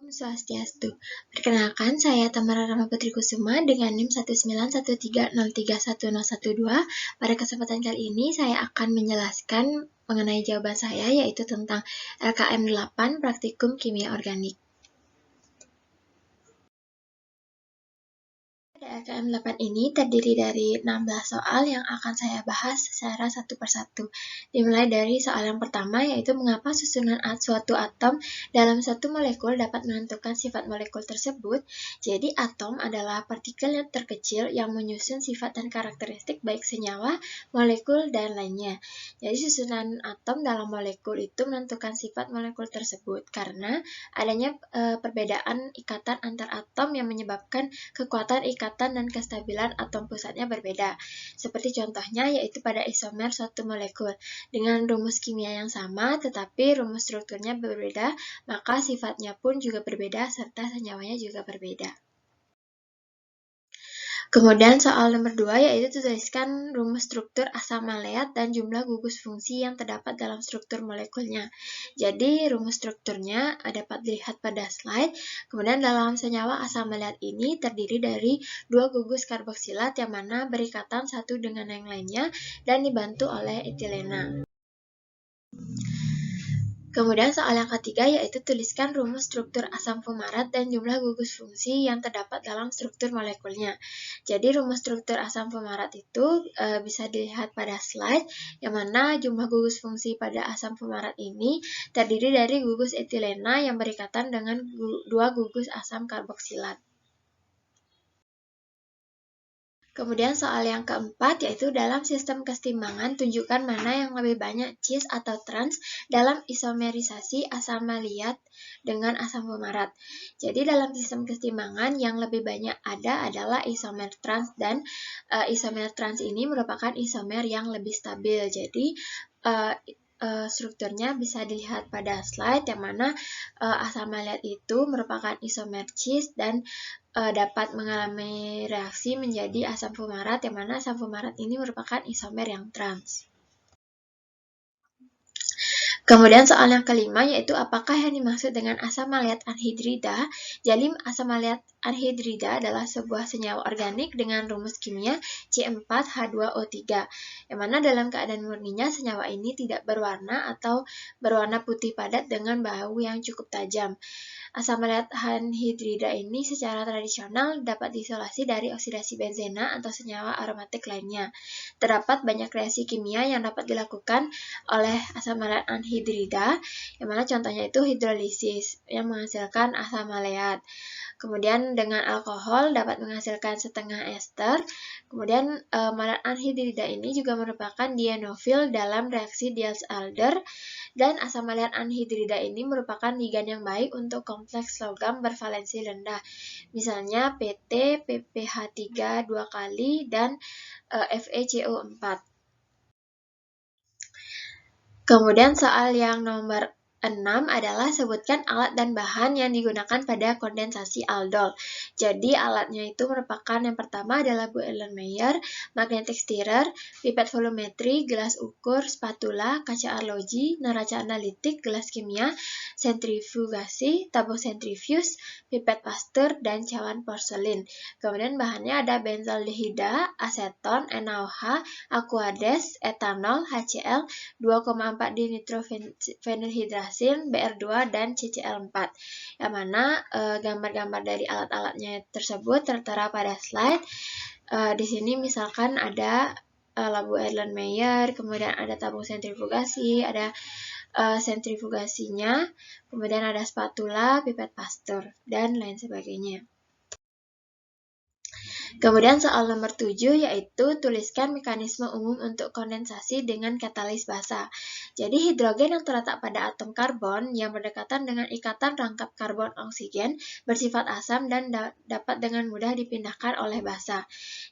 Swastiastu. Perkenalkan, saya Tamara Rama Putri Kusuma dengan NIM 19130310112. Pada kesempatan kali ini, saya akan menjelaskan mengenai jawaban saya, yaitu tentang LKM 8 Praktikum Kimia Organik. LKM 8 ini terdiri dari 16 soal yang akan saya bahas secara satu persatu. Dimulai dari soal yang pertama, yaitu mengapa susunan suatu atom dalam suatu molekul dapat menentukan sifat molekul tersebut. Jadi atom adalah partikel yang terkecil yang menyusun sifat dan karakteristik baik senyawa, molekul, dan lainnya. Jadi susunan atom dalam molekul itu menentukan sifat molekul tersebut karena adanya perbedaan ikatan antar atom yang menyebabkan kekuatan ikatan dan kestabilan atom pusatnya berbeda. Seperti contohnya yaitu pada isomer suatu molekul. Dengan rumus kimia yang sama tetapi rumus strukturnya berbeda, maka sifatnya pun juga berbeda serta senyawanya juga berbeda. Kemudian soal nomor 2 yaitu tuliskan rumus struktur asam maleat dan jumlah gugus fungsi yang terdapat dalam struktur molekulnya. Jadi rumus strukturnya dapat dilihat pada slide. Kemudian dalam senyawa asam maleat ini terdiri dari 2 gugus karboksilat yang mana berikatan satu dengan yang lainnya dan dibantu oleh etilena. Kemudian soal yang ketiga yaitu tuliskan rumus struktur asam fumarat dan jumlah gugus fungsi yang terdapat dalam struktur molekulnya. Jadi rumus struktur asam fumarat itu bisa dilihat pada slide, yang mana jumlah gugus fungsi pada asam fumarat ini terdiri dari gugus etilena yang berikatan dengan 2 gugus asam karboksilat. Kemudian soal yang keempat yaitu dalam sistem kesetimbangan tunjukkan mana yang lebih banyak cis atau trans dalam isomerisasi asam maleat dengan asam fumarat. Jadi dalam sistem kesetimbangan yang lebih banyak ada adalah isomer trans dan isomer trans ini merupakan isomer yang lebih stabil. Jadi strukturnya bisa dilihat pada slide yang mana asam maleat itu merupakan isomer cis dan dapat mengalami reaksi menjadi asam fumarat yang mana asam fumarat ini merupakan isomer yang trans. Kemudian soal yang kelima yaitu apakah yang dimaksud dengan asam maleat anhidrida? Jadi asam maleat anhidrida adalah sebuah senyawa organik dengan rumus kimia C4H2O3, yang mana dalam keadaan murninya senyawa ini tidak berwarna atau berwarna putih padat dengan bau yang cukup tajam. Asam maleat anhidrida ini secara tradisional dapat diisolasi dari oksidasi benzena atau senyawa aromatik lainnya. Terdapat banyak reaksi kimia yang dapat dilakukan oleh asam maleat anhidrida, yang mana contohnya itu hidrolisis yang menghasilkan asam maleat. Kemudian dengan alkohol dapat menghasilkan setengah ester. Kemudian maleat anhidrida ini juga merupakan dienofil dalam reaksi Diels-Alder. Dan asam maleat anhidrida ini merupakan ligan yang baik untuk kompleks logam bervalensi rendah. Misalnya PT, PPH3 2 kali, dan FeCO4. Kemudian soal yang nomor 6 adalah sebutkan alat dan bahan yang digunakan pada kondensasi aldol. Jadi alatnya itu merupakan yang pertama adalah Bu Erlenmeyer, magnetic stirrer, pipet volumetri, gelas ukur, spatula, kaca arloji, neraca analitik, gelas kimia, sentrifugasi, tabung sentrifuge, pipet Pasteur, dan cawan porselin. Kemudian bahannya ada benzaldehida, aseton, NaOH, aquades, etanol, HCl, 2,4 dinitrofenilhidrasil, BR2, dan CCl4. Yang mana gambar-gambar dari alat-alatnya tersebut tertera pada slide. Di sini misalkan ada labu Erlenmeyer, kemudian ada tabung sentrifugasi, ada sentrifugasinya, kemudian ada spatula, pipet Pasteur, dan lain sebagainya. Kemudian soal nomor 7 yaitu tuliskan mekanisme umum untuk kondensasi dengan katalis basa. Jadi hidrogen yang terletak pada atom karbon yang berdekatan dengan ikatan rangkap karbon oksigen bersifat asam dan dapat dengan mudah dipindahkan oleh basa.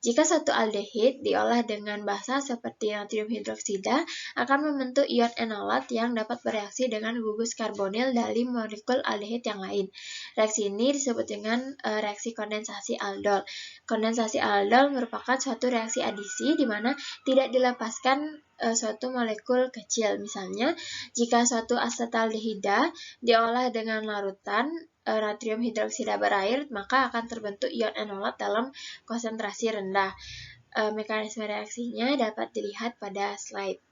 Jika suatu aldehid diolah dengan basa seperti natrium hidroksida akan membentuk ion enolat yang dapat bereaksi dengan gugus karbonil dari molekul aldehid yang lain. Reaksi ini disebut dengan reaksi kondensasi aldol. Kondensasi aldol merupakan suatu reaksi adisi di mana tidak dilepaskan suatu molekul kecil. Misalnya, jika suatu asetaldehida diolah dengan larutan natrium hidroksida berair, maka akan terbentuk ion enolat dalam konsentrasi rendah. Mekanisme reaksinya dapat dilihat pada slide.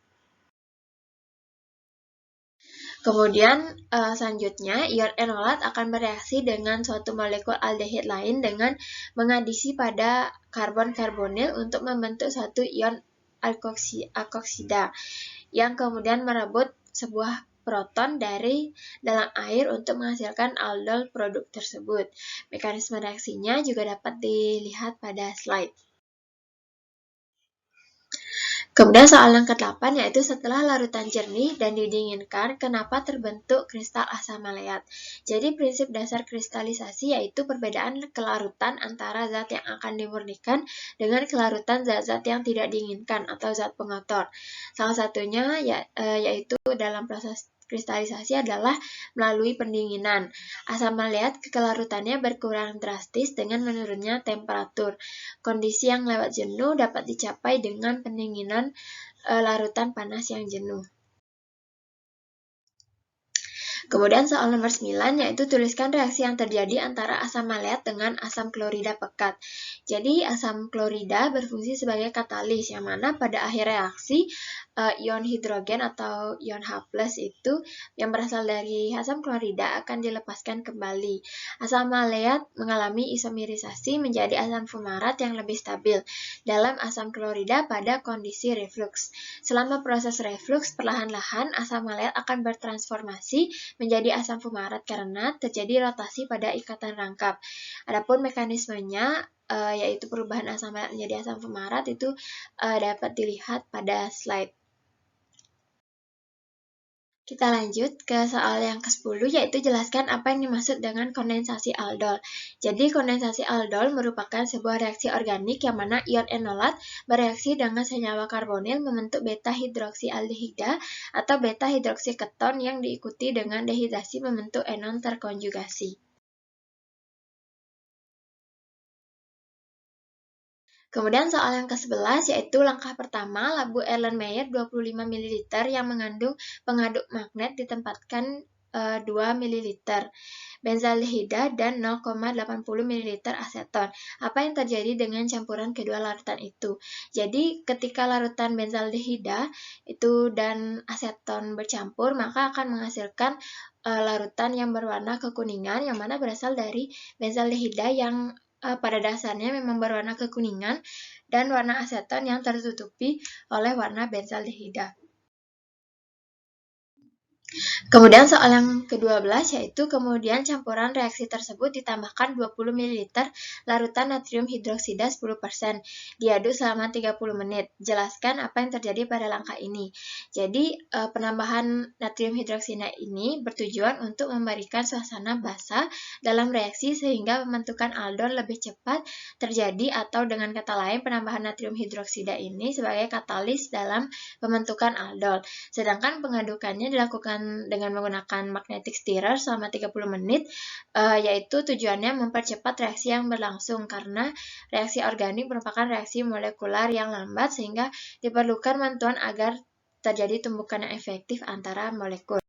Kemudian selanjutnya ion enolat akan bereaksi dengan suatu molekul aldehid lain dengan mengadisi pada karbon karbonil untuk membentuk suatu ion alkoksida yang kemudian merebut sebuah proton dari dalam air untuk menghasilkan aldol produk tersebut. Mekanisme reaksinya juga dapat dilihat pada slide. Kemudian soal yang ke-8 yaitu setelah larutan jernih dan didinginkan, kenapa terbentuk kristal asam maleat? Jadi prinsip dasar kristalisasi yaitu perbedaan kelarutan antara zat yang akan dimurnikan dengan kelarutan zat-zat yang tidak diinginkan atau zat pengotor. Salah satunya yaitu dalam proses kristalisasi adalah melalui pendinginan. Asam maleat kelarutannya berkurang drastis dengan menurunnya temperatur. Kondisi yang lewat jenuh dapat dicapai dengan pendinginan larutan panas yang jenuh. Kemudian soal nomor 9 yaitu tuliskan reaksi yang terjadi antara asam maleat dengan asam klorida pekat. Jadi asam klorida berfungsi sebagai katalis yang mana pada akhir reaksi ion hidrogen atau ion H+ itu yang berasal dari asam klorida akan dilepaskan kembali. Asam maleat mengalami isomerisasi menjadi asam fumarat yang lebih stabil dalam asam klorida pada kondisi reflux. Selama proses reflux perlahan-lahan asam maleat akan bertransformasi menjadi asam fumarat karena terjadi rotasi pada ikatan rangkap. Adapun mekanismenya yaitu perubahan asam maleat menjadi asam fumarat itu dapat dilihat pada slide. Kita lanjut ke soal yang ke-10 yaitu jelaskan apa yang dimaksud dengan kondensasi aldol. Jadi kondensasi aldol merupakan sebuah reaksi organik yang mana ion enolat bereaksi dengan senyawa karbonil membentuk beta hidroksialdehida atau beta hidroksiketon yang diikuti dengan dehidrasi membentuk enon terkonjugasi. Kemudian soal yang ke-11 yaitu langkah pertama, labu Erlenmeyer 25 ml yang mengandung pengaduk magnet ditempatkan 2 ml benzaldehida dan 0,80 ml aseton. Apa yang terjadi dengan campuran kedua larutan itu? Jadi ketika larutan benzaldehida itu dan aseton bercampur, maka akan menghasilkan larutan yang berwarna kekuningan yang mana berasal dari benzaldehida yang pada dasarnya memang berwarna kekuningan dan warna aseton yang tertutupi oleh warna benzaldehida. Kemudian soal yang ke-12 yaitu kemudian campuran reaksi tersebut ditambahkan 20 ml larutan natrium hidroksida 10%, diaduk selama 30 menit. Jelaskan apa yang terjadi pada langkah ini. Jadi penambahan natrium hidroksida ini bertujuan untuk memberikan suasana basah dalam reaksi sehingga pembentukan aldol lebih cepat terjadi atau dengan kata lain penambahan natrium hidroksida ini sebagai katalis dalam pembentukan aldol. Sedangkan pengadukannya dilakukan dengan menggunakan magnetic stirrer selama 30 menit, yaitu tujuannya mempercepat reaksi yang berlangsung karena reaksi organik merupakan reaksi molekular yang lambat sehingga diperlukan bantuan agar terjadi tumbukan yang efektif antara molekul.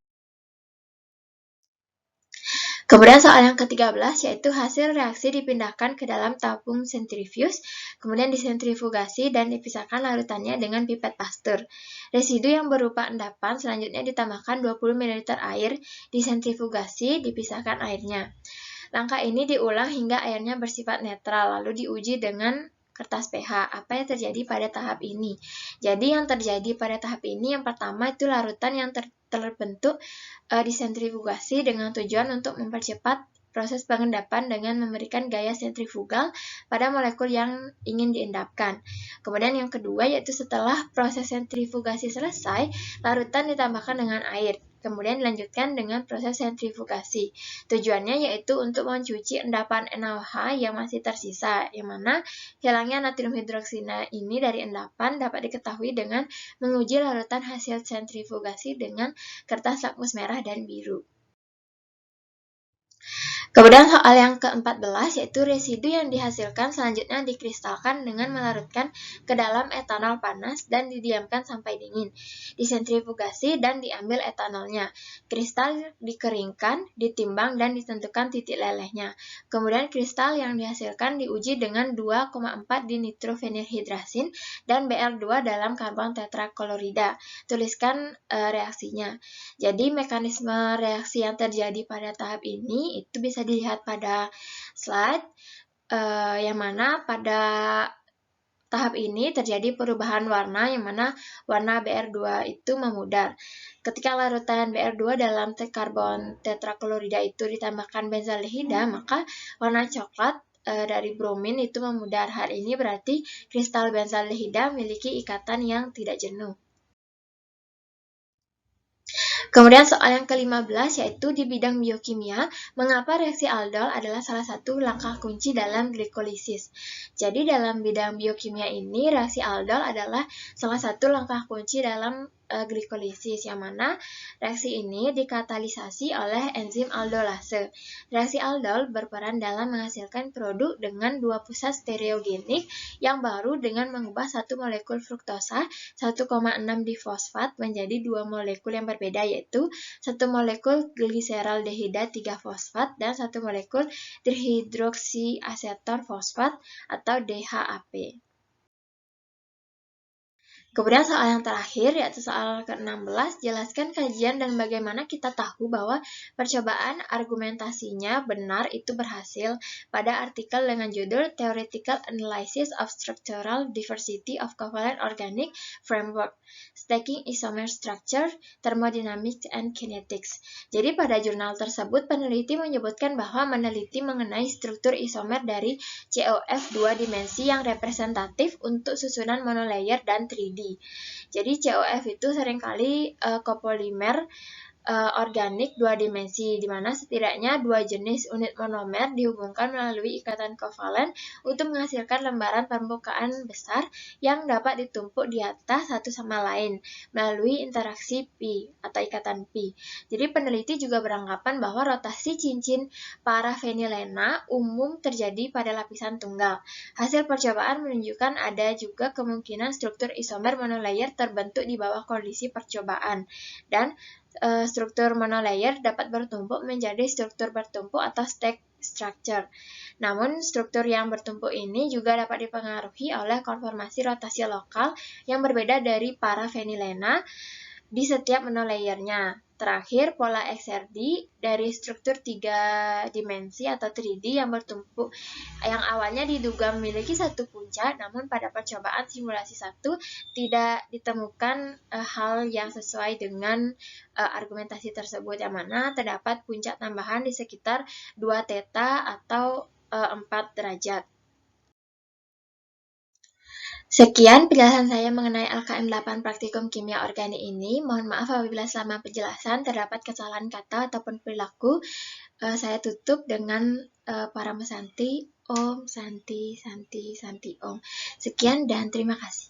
Kemudian soal yang ke-13 yaitu hasil reaksi dipindahkan ke dalam tabung sentrifuge, kemudian disentrifugasi dan dipisahkan larutannya dengan pipet Pasteur. Residu yang berupa endapan selanjutnya ditambahkan 20 ml air, disentrifugasi, dipisahkan airnya. Langkah ini diulang hingga airnya bersifat netral, lalu diuji dengan kertas pH. Apa yang terjadi pada tahap ini? Jadi yang terjadi pada tahap ini yang pertama itu larutan yang terbentuk disentrifugasi dengan tujuan untuk mempercepat proses pengendapan dengan memberikan gaya sentrifugal pada molekul yang ingin diendapkan. Kemudian yang kedua yaitu setelah proses sentrifugasi selesai, larutan ditambahkan dengan air. Kemudian dilanjutkan dengan proses sentrifugasi. Tujuannya yaitu untuk mencuci endapan NaOH yang masih tersisa, yang mana hilangnya natrium hidroksida ini dari endapan dapat diketahui dengan menguji larutan hasil sentrifugasi dengan kertas lakmus merah dan biru. Kemudian soal yang ke-14 yaitu residu yang dihasilkan selanjutnya dikristalkan dengan melarutkan ke dalam etanol panas dan didiamkan sampai dingin. Disentrifugasi dan diambil etanolnya. Kristal dikeringkan, ditimbang dan ditentukan titik lelehnya. Kemudian kristal yang dihasilkan diuji dengan 2,4 dinitrofenilhidrasin dan Br2 dalam karbon tetraklorida. Tuliskan reaksinya. Jadi mekanisme reaksi yang terjadi pada tahap ini itu bisa dilihat pada slide, yang mana pada tahap ini terjadi perubahan warna, yang mana warna Br2 itu memudar. Ketika larutan Br2 dalam karbon tetraklorida itu ditambahkan benzaldehida, maka warna coklat dari bromin itu memudar. Hal ini berarti kristal benzaldehida memiliki ikatan yang tidak jenuh. Kemudian soal yang ke-15 yaitu di bidang biokimia, mengapa reaksi aldol adalah salah satu langkah kunci dalam glikolisis. Jadi dalam bidang biokimia ini, reaksi aldol adalah salah satu langkah kunci dalam glikolisis, yang mana reaksi ini dikatalisasi oleh enzim aldolase. Reaksi aldol berperan dalam menghasilkan produk dengan dua pusat stereogenik yang baru dengan mengubah satu molekul fruktosa 1,6 difosfat menjadi dua molekul yang berbeda, yaitu satu molekul gliseraldehida 3-fosfat dan satu molekul dihidroksiaseton fosfat atau DHAP. Kemudian soal yang terakhir, yaitu soal ke-16, jelaskan kajian dan bagaimana kita tahu bahwa percobaan argumentasinya benar itu berhasil pada artikel dengan judul Theoretical Analysis of Structural Diversity of Covalent Organic Framework, Stacking Isomer Structure, Thermodynamics and Kinetics. Jadi pada jurnal tersebut, peneliti menyebutkan bahwa meneliti mengenai struktur isomer dari COF 2 dimensi yang representatif untuk susunan monolayer dan 3D. Jadi COF itu seringkali kopolimer organik dua dimensi, di mana setidaknya dua jenis unit monomer dihubungkan melalui ikatan kovalen untuk menghasilkan lembaran permukaan besar yang dapat ditumpuk di atas satu sama lain melalui interaksi pi atau ikatan pi. Jadi peneliti juga beranggapan bahwa rotasi cincin parafenilena umum terjadi pada lapisan tunggal. Hasil percobaan menunjukkan ada juga kemungkinan struktur isomer monolayer terbentuk di bawah kondisi percobaan, dan struktur monolayer dapat bertumpuk menjadi struktur bertumpuk atau stack structure. Namun, struktur yang bertumpuk ini juga dapat dipengaruhi oleh konformasi rotasi lokal yang berbeda dari parafenilena di setiap monolayernya. Terakhir, pola XRD dari struktur 3 dimensi atau 3D yang bertumpuk yang awalnya diduga memiliki satu puncak, namun pada percobaan simulasi 1 tidak ditemukan hal yang sesuai dengan argumentasi tersebut, yang mana terdapat puncak tambahan di sekitar 2 theta atau 4 derajat. Sekian penjelasan saya mengenai LKM 8 Praktikum Kimia Organik ini. Mohon maaf apabila selama penjelasan terdapat kesalahan kata ataupun perilaku. Saya tutup dengan Paramesanti Om Santi Santi Santi Om. Sekian dan terima kasih.